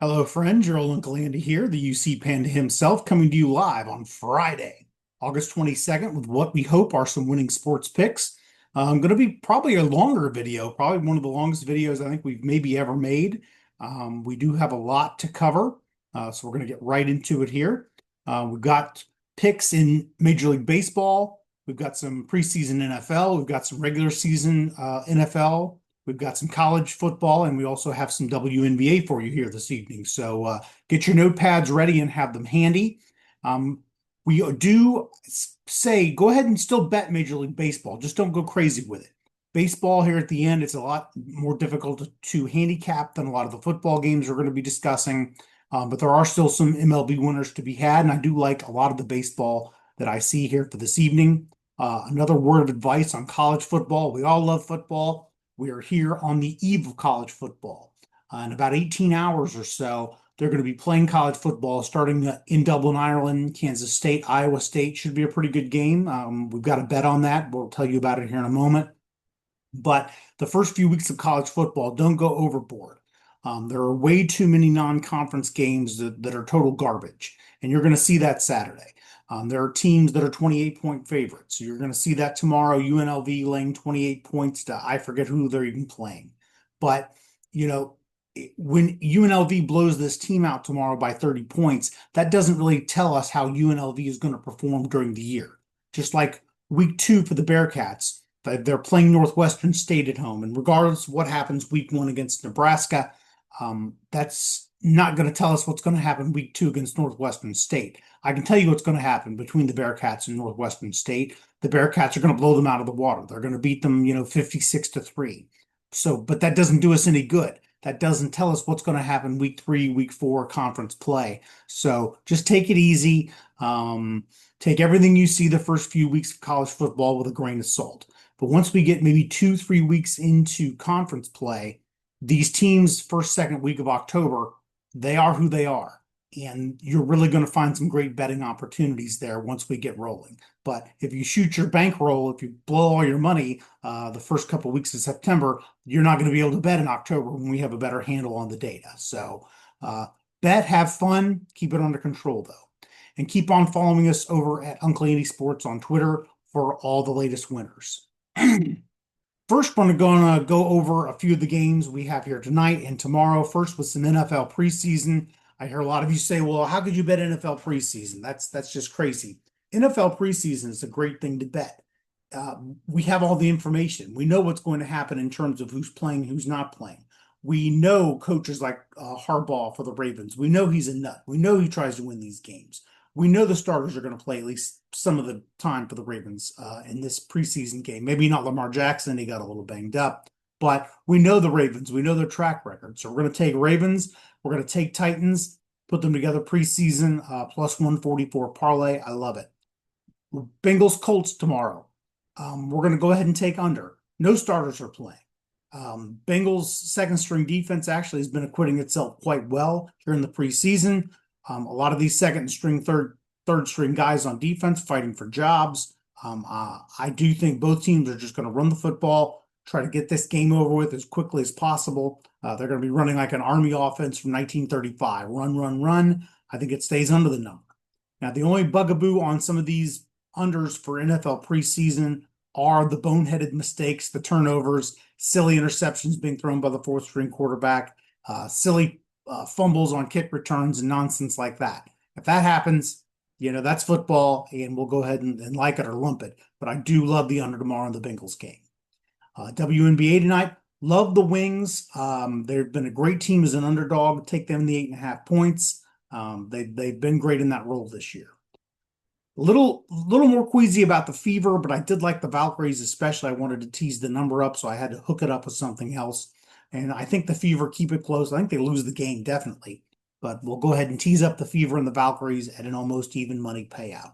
Hello, friends. Your old Uncle Andy here, the UC Panda himself, coming to you live on Friday, August 22nd, with what we hope are some winning sports picks. Going to be probably a longer video, probably one of the longest videos I think we've maybe ever made. We do have a lot to cover, so we're going to get right into it here. We've got picks in Major League Baseball. We've got some preseason NFL. We've got some regular season NFL. We've got some college football, and we also have some WNBA for you here this evening. So get your notepads ready and have them handy. Um, we do say go ahead and still bet Major League Baseball. Just don't go crazy with it. Baseball here at the end, it's a lot more difficult to handicap than a lot of the football games we're going to be discussing. But there are still some MLB winners to be had, and I do like a lot of the baseball that I see here for this evening. Another word of advice on college football. We all love football. We are here on the eve of college football. In about 18 hours or so, they're going to be playing college football starting in Dublin, Ireland. Kansas State, Iowa State should be a pretty good game. We've got a bet on that. We'll tell you about it here in a moment. But the first few weeks of college football, don't go overboard. There are way too many non-conference games that are total garbage, and you're going to see that Saturday. There are teams that are 28-point favorites. So you're going to see that tomorrow. UNLV laying 28 points to I forget who they're even playing. But, you know, when UNLV blows this team out tomorrow by 30 points, that doesn't really tell us how UNLV is going to perform during the year. Just like week 2 for the Bearcats, they're playing Northwestern State at home. And regardless of what happens week 1 against Nebraska, that's not going to tell us what's going to happen week 2 against Northwestern State. I can tell you what's going to happen between the Bearcats and Northwestern State. The Bearcats are going to blow them out of the water. They're going to beat them, 56-3. So, but that doesn't do us any good. That doesn't tell us what's going to happen week 3, week 4 conference play. So just take it easy. Take everything you see the first few weeks of college football with a grain of salt. But once we get maybe 2, 3 weeks into conference play, these teams, first, second week of October, they are who they are. And you're really going to find some great betting opportunities there once we get rolling. But if you shoot your bankroll, if you blow all your money the first couple of weeks of September, you're not going to be able to bet in October when we have a better handle on the data. So bet, have fun, keep it under control though. And keep on following us over at Uncle Andy Sports on Twitter for all the latest winners. First, we're going to go over a few of the games we have here tonight and tomorrow. First, with some NFL preseason. I hear a lot of you say, "Well, how could you bet NFL preseason? That's just crazy." NFL preseason is a great thing to bet. We have all the information. We know what's going to happen in terms of who's playing, who's not playing. We know coaches like Harbaugh for the Ravens. We know he's a nut. We know he tries to win these games. We know the starters are going to play at least some of the time for the Ravens in this preseason game. Maybe not Lamar Jackson. He got a little banged up. But we know the Ravens. We know their track record. So we're going to take Ravens. We're going to take Titans, put them together preseason, plus 144 parlay. I love it. Bengals Colts tomorrow. We're going to go ahead and take under. No starters are playing. Bengals second string defense actually has been acquitting itself quite well here in the preseason. A lot of these second string, third string guys on defense fighting for jobs. I do think both teams are just going to run the football, try to get this game over with as quickly as possible. They're going to be running like an Army offense from 1935. Run, run, run. I think it stays under the number. Now, the only bugaboo on some of these unders for NFL preseason are the boneheaded mistakes, the turnovers, silly interceptions being thrown by the fourth string quarterback, silly fumbles on kick returns and nonsense like that. If that happens, that's football, and we'll go ahead and like it or lump it. But I do love the under tomorrow in the Bengals game. WNBA tonight, love the Wings. They've been a great team as an underdog. Take them in the 8.5 points. They've been great in that role this year. A little more queasy about the Fever, but I did like the Valkyries especially. I wanted to tease the number up, so I had to hook it up with something else. And I think the Fever keep it close. I think they lose the game, definitely. But we'll go ahead and tease up the Fever and the Valkyries at an almost even money payout.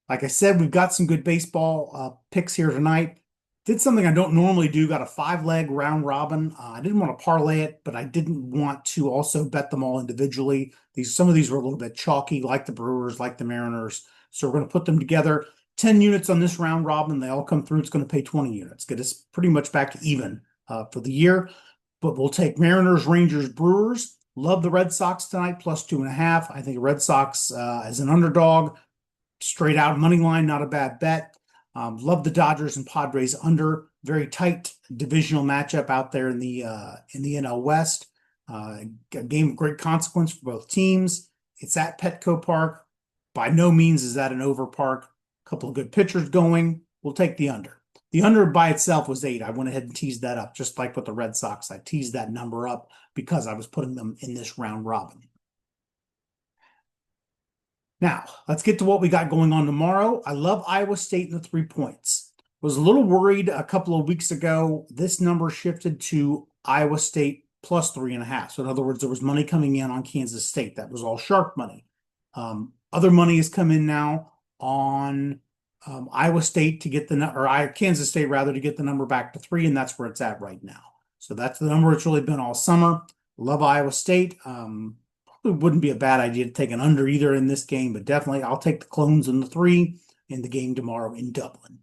Like I said, we've got some good baseball picks here tonight. Did something I don't normally do, got a 5-leg round robin. I didn't want to parlay it, but I didn't want to also bet them all individually. Some of these were a little bit chalky, like the Brewers, like the Mariners. So we're going to put them together. 10 units on this round robin. They all come through. It's going to pay 20 units. Get us pretty much back to even for the year. But we'll take Mariners, Rangers, Brewers. Love the Red Sox tonight, +2.5. I think Red Sox as an underdog, straight out money line, not a bad bet. Love the Dodgers and Padres under. Very tight divisional matchup out there in the NL West. A game of great consequence for both teams. It's at Petco Park. By no means is that an over park. A couple of good pitchers going. We'll take the under. The under by itself was 8. I went ahead and teased that up, just like with the Red Sox. I teased that number up because I was putting them in this round robin. Now, let's get to what we got going on tomorrow. I love Iowa State in the 3 points. Was a little worried a couple of weeks ago. This number shifted to Iowa State +3.5. So in other words, there was money coming in on Kansas State. That was all sharp money. Other money has come in now on Iowa State to get or Kansas State rather, to get the number back to 3, and that's where it's at right now. So that's the number it's really been all summer. Love Iowa State. It wouldn't be a bad idea to take an under either in this game, but definitely I'll take the Clones in the 3 in the game tomorrow in Dublin.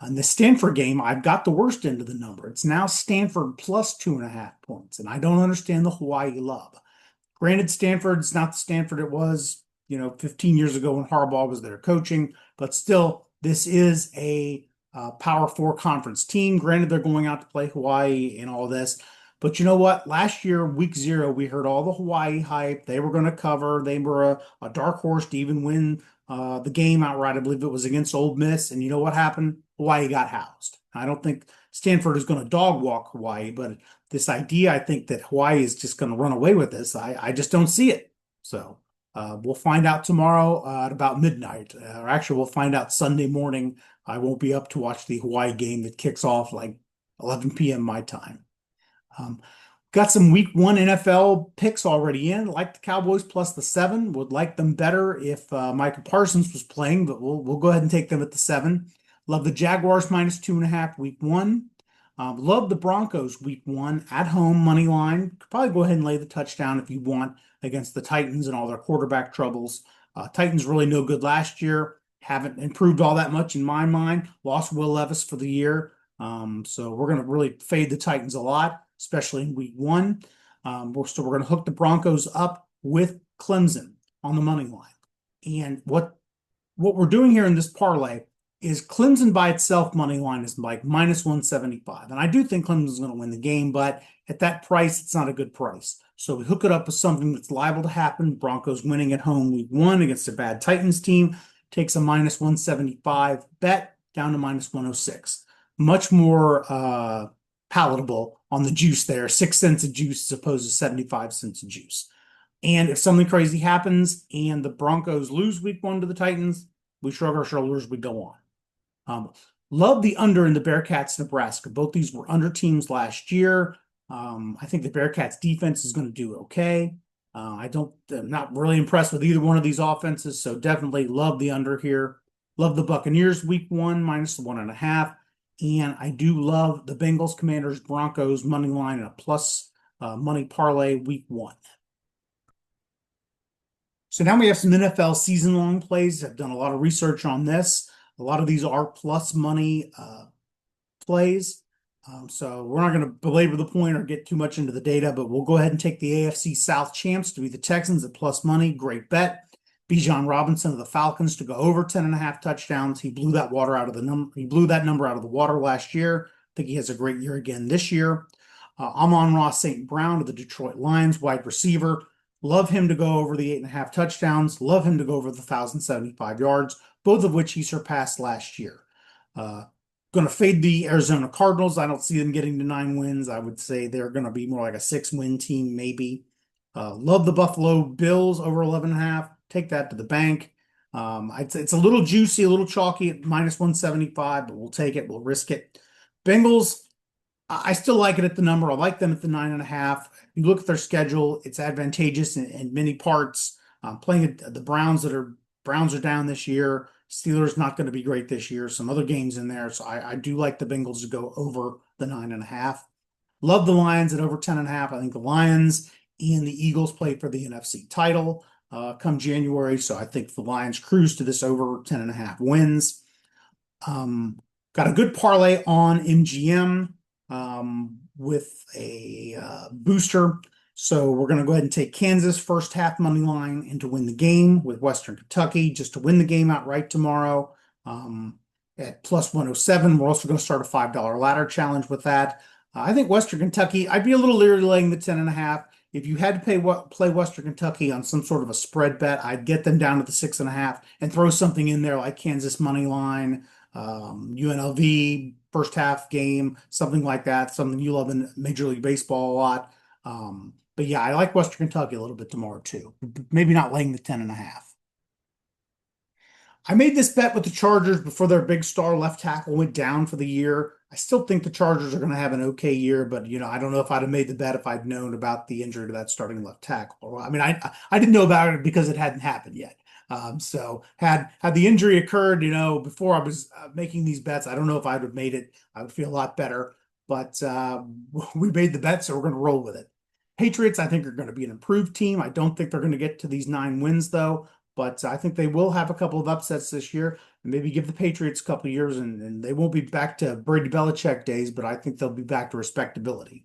On the Stanford game, I've got the worst end of the number. It's now Stanford +2.5 points, and I don't understand the Hawaii love. Granted, Stanford's not the Stanford it was, 15 years ago when Harbaugh was there coaching, but still, this is a Power 4 conference team. Granted, they're going out to play Hawaii and all this. But you know what? Last year, week 0, we heard all the Hawaii hype. They were going to cover. They were a dark horse to even win the game outright. I believe it was against Ole Miss. And you know what happened? Hawaii got housed. I don't think Stanford is going to dog walk Hawaii, but this idea, I think that Hawaii is just going to run away with this. I just don't see it. So we'll find out tomorrow at about midnight. Or actually, we'll find out Sunday morning. I won't be up to watch the Hawaii game that kicks off like 11 p.m. my time. Got some week 1 NFL picks already in. Like the Cowboys +7. Would like them better if Micah Parsons was playing, but we'll go ahead and take them at the 7. Love the Jaguars -2.5 week 1. Love the Broncos week 1 at home money line. Could probably go ahead and lay the touchdown if you want against the Titans and all their quarterback troubles. Titans really no good last year. Haven't improved all that much in my mind. Lost Will Levis for the year. So we're going to really fade the Titans a lot, especially in week 1. We're going to hook the Broncos up with Clemson on the money line. And what we're doing here in this parlay is Clemson by itself money line is like -175. And I do think Clemson's going to win the game, but at that price, it's not a good price. So we hook it up with something that's liable to happen. Broncos winning at home week 1 against a bad Titans team takes a -175 bet down to -106. Much more palatable on the juice there. 6 cents a juice as opposed to 75 cents a juice. And if something crazy happens and the Broncos lose week 1 to the Titans, we shrug our shoulders, we go on. Love the under in the Bearcats Nebraska. Both these were under teams last year. I think the Bearcats defense is going to do okay. I'm not really impressed with either one of these offenses, so definitely love the under here. Love the Buccaneers week 1 -1.5. And I do love the Bengals, Commanders, Broncos money line and a plus money parlay week 1. So now we have some NFL season-long plays. I've done a lot of research on this. A lot of these are plus money plays. So we're not going to belabor the point or get too much into the data, but we'll go ahead and take the AFC South champs to be the Texans at plus money. Great bet. Bijan Robinson of the Falcons to go over 10.5 touchdowns. He blew that number out of the water last year. I think he has a great year again this year. Amon-Ra St. Brown of the Detroit Lions, wide receiver. Love him to go over the 8.5 touchdowns. Love him to go over the 1,075 yards, both of which he surpassed last year. Going to fade the Arizona Cardinals. I don't see them getting to 9 wins. I would say they're going to be more like a 6-win team, maybe. Love the Buffalo Bills over 11.5. Take that to the bank. It's a little juicy, a little chalky at -175, but we'll take it. We'll risk it. Bengals, I still like it at the number. I like them at the 9.5. You look at their schedule; it's advantageous in many parts. Playing the Browns Browns are down this year. Steelers not going to be great this year. Some other games in there, so I do like the Bengals to go over the 9.5. Love the Lions at over 10.5. I think the Lions and the Eagles play for the NFC title come January, so I think the Lions cruise to this over 10.5 wins. Got a good parlay on MGM with a booster. So we're going to go ahead and take Kansas first half money line and to win the game with Western Kentucky, just to win the game outright tomorrow. At plus 107, we're also going to start a $5 ladder challenge with that. I think Western Kentucky, I'd be a little leery laying the 10.5. If you had to play Western Kentucky on some sort of a spread bet, I'd get them down to the 6.5 and throw something in there like Kansas money line, UNLV first half game, something like that, something you love in Major League Baseball a lot. But yeah, I like Western Kentucky a little bit tomorrow too. Maybe not laying the 10.5. I made this bet with the Chargers before their big star left tackle went down for the year. I still think the Chargers are going to have an okay year, but I don't know if I'd have made the bet if I'd known about the injury to that starting left tackle. I mean, I didn't know about it because it hadn't happened yet. So had the injury occurred, before I was making these bets, I don't know if I would have made it. I would feel a lot better, but we made the bet, so we're going to roll with it. Patriots, I think, are going to be an improved team. I don't think they're going to get to these 9 wins though. But I think they will have a couple of upsets this year, and maybe give the Patriots a couple of years, and they won't be back to Brady Belichick days, but I think they'll be back to respectability.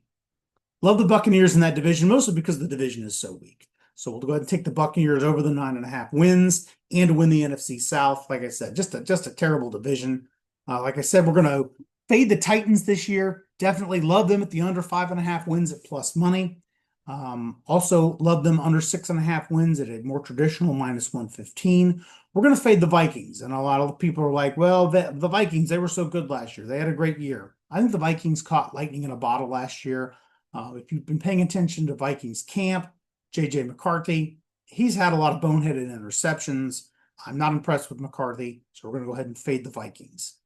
Love the Buccaneers in that division, mostly because the division is so weak. So we'll go ahead and take the Buccaneers over the 9.5 wins and to win the NFC South. Like I said, just a terrible division. Like I said, we're going to fade the Titans this year. Definitely love them at the under 5.5 wins at plus money. Also love them under 6.5 wins at a more traditional minus 115. We're going to fade the Vikings. And a lot of people are like, well, the Vikings, they were so good last year. They had a great year. I think the Vikings caught lightning in a bottle last year. If you've been paying attention to Vikings camp, J.J. McCarthy, he's had a lot of boneheaded interceptions. I'm not impressed with McCarthy, so we're going to go ahead and fade the Vikings.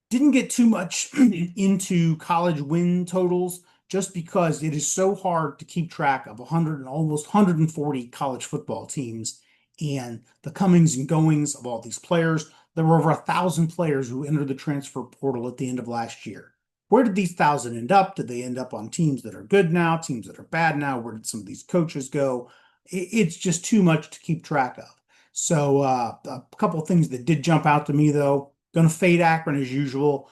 Didn't get too much into college win totals, just because it is so hard to keep track of 100 and almost 140 college football teams and the comings and goings of all these players. There were over 1,000 players who entered the transfer portal at the end of last year. Where did these 1,000 end up? Did they end up on teams that are good now, teams that are bad now? Where did some of these coaches go? It's just too much to keep track of. So a couple of things that did jump out to me, though. Going to fade Akron as usual.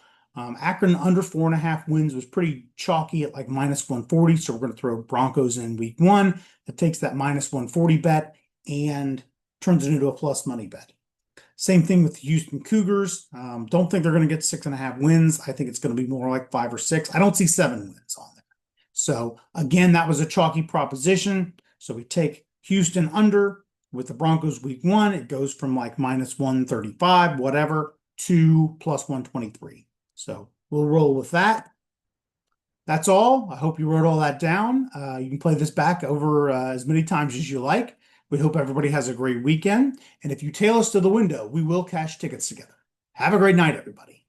Akron under 4.5 wins was pretty chalky at like minus 140. So we're going to throw Broncos in week 1. That takes that minus 140 bet and turns it into a plus money bet. Same thing with the Houston Cougars. Don't think they're going to get 6.5 wins. I think it's going to be more like 5 or 6. I don't see 7 wins on there. So again, that was a chalky proposition. So we take Houston under with the Broncos week 1. It goes from like minus 135, whatever, to plus 123. So we'll roll with that. That's all. I hope you wrote all that down. You can play this back over as many times as you like. We hope everybody has a great weekend. And if you tail us to the window, we will cash tickets together. Have a great night, everybody.